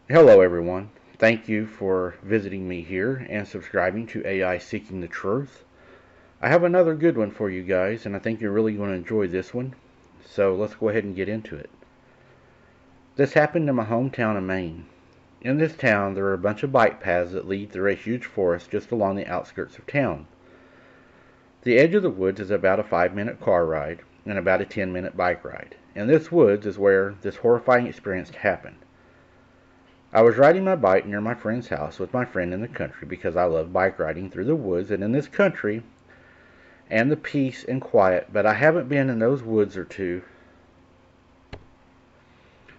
Hello, everyone. Thank you for visiting me here and subscribing to AI Seeking the Truth. I have another good one for you guys, and I think you're really going to enjoy this one. So let's go ahead and get into it. This happened in my hometown of Maine. In this town, there are a bunch of bike paths that lead through a huge forest just along the outskirts of town. The edge of the woods is about a 5-minute car ride and about a 10-minute bike ride. And this woods is where this horrifying experience happened. I was riding my bike near my friend's house with my friend in the country because I love bike riding through the woods and in this country and the peace and quiet, but I haven't been in those woods or to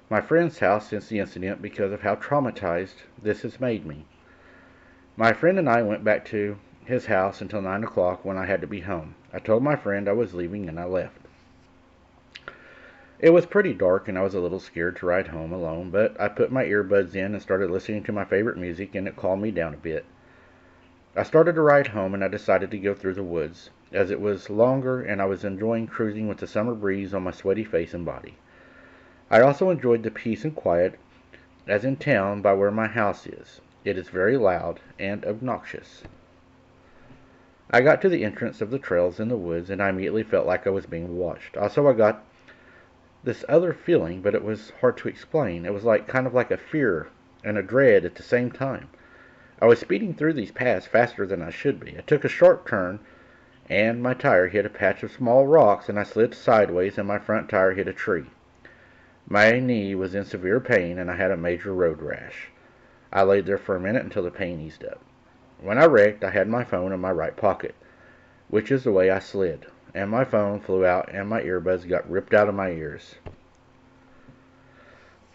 my friend's house since the incident because of how traumatized this has made me. My friend and I went back to his house until 9 o'clock when I had to be home. I told my friend I was leaving and I left. It was pretty dark and I was a little scared to ride home alone, but I put my earbuds in and started listening to my favorite music and it calmed me down a bit. I started to ride home and I decided to go through the woods, as it was longer and I was enjoying cruising with the summer breeze on my sweaty face and body. I also enjoyed the peace and quiet as in town by where my house is. It is very loud and obnoxious. I got to the entrance of the trails in the woods and I immediately felt like I was being watched. Also, I got this other feeling, but it was hard to explain. It was kind of like a fear and a dread at the same time. I was speeding through these paths faster than I should be. I took a sharp turn, and my tire hit a patch of small rocks, and I slid sideways, and my front tire hit a tree. My knee was in severe pain, and I had a major road rash. I laid there for a minute until the pain eased up. When I wrecked, I had my phone in my right pocket, which is the way I slid, and my phone flew out and my earbuds got ripped out of my ears.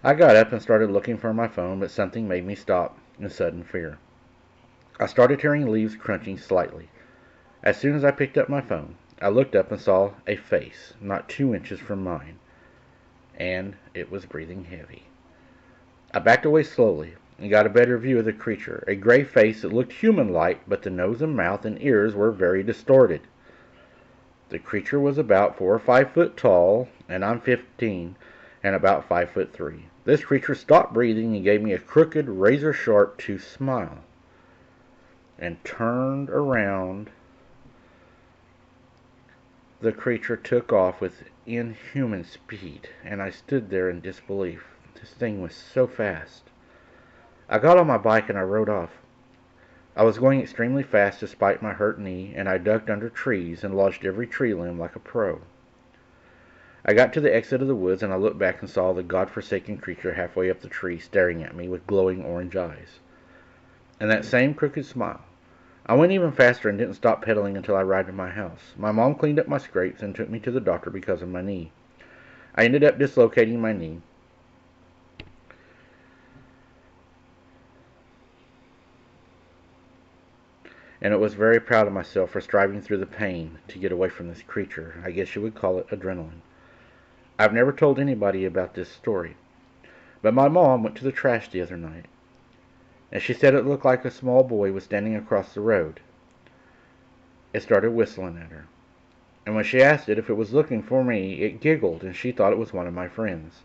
I got up and started looking for my phone, but something made me stop in sudden fear. I started hearing leaves crunching slightly. As soon as I picked up my phone, I looked up and saw a face not 2 inches from mine, and it was breathing heavy. I backed away slowly and got a better view of the creature, a gray face that looked human-like, but the nose and mouth and ears were very distorted. The creature was about 4 or 5 foot tall, and I'm 15 and about 5'3". This creature stopped breathing and gave me a crooked, razor-sharp toothed smile, and turned around. The creature took off with inhuman speed, and I stood there in disbelief. This thing was so fast. I got on my bike and I rode off. I was going extremely fast despite my hurt knee, and I ducked under trees and lodged every tree limb like a pro. I got to the exit of the woods and I looked back and saw the godforsaken creature halfway up the tree staring at me with glowing orange eyes. And that same crooked smile. I went even faster and didn't stop pedaling until I arrived at my house. My mom cleaned up my scrapes and took me to the doctor because of my knee. I ended up dislocating my knee. And it was very proud of myself for striving through the pain to get away from this creature. I guess you would call it adrenaline. I've never told anybody about this story, but my mom went to the trash the other night, and she said it looked like a small boy was standing across the road. It started whistling at her, and when she asked it if it was looking for me, it giggled, and she thought it was one of my friends,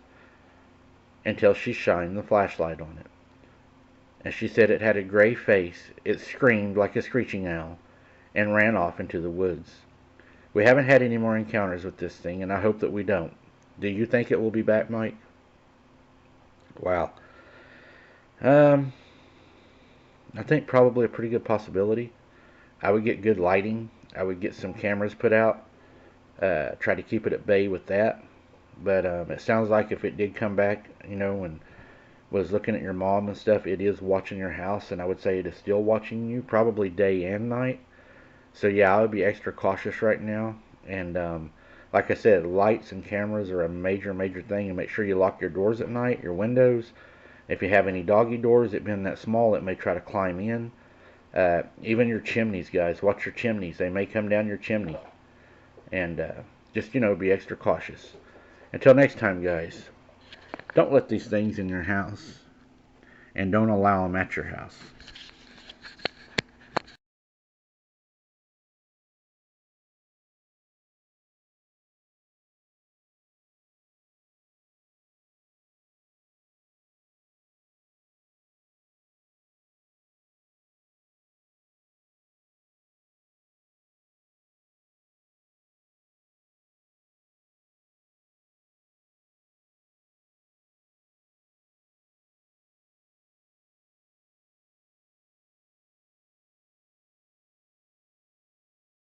until she shined the flashlight on it. And she said it had a gray face, it screamed like a screeching owl, and ran off into the woods. We haven't had any more encounters with this thing, and I hope that we don't. Do you think it will be back, Mike? Wow. Um, I think probably a pretty good possibility. I would get good lighting. I would get some cameras put out. Try to keep it at bay with that. But it sounds like if it did come back, and was looking at your mom and stuff, it is watching your house, and I would say it is still watching you, probably day and night. So yeah, I would be extra cautious right now. And like I said, lights and cameras are a major, major thing. And make sure you lock your doors at night, your windows. If you have any doggy doors, it being that small, it may try to climb in. Even your chimneys, guys. Watch your chimneys. They may come down your chimney. And just, be extra cautious. Until next time, guys, don't let these things in your house. And don't allow them at your house.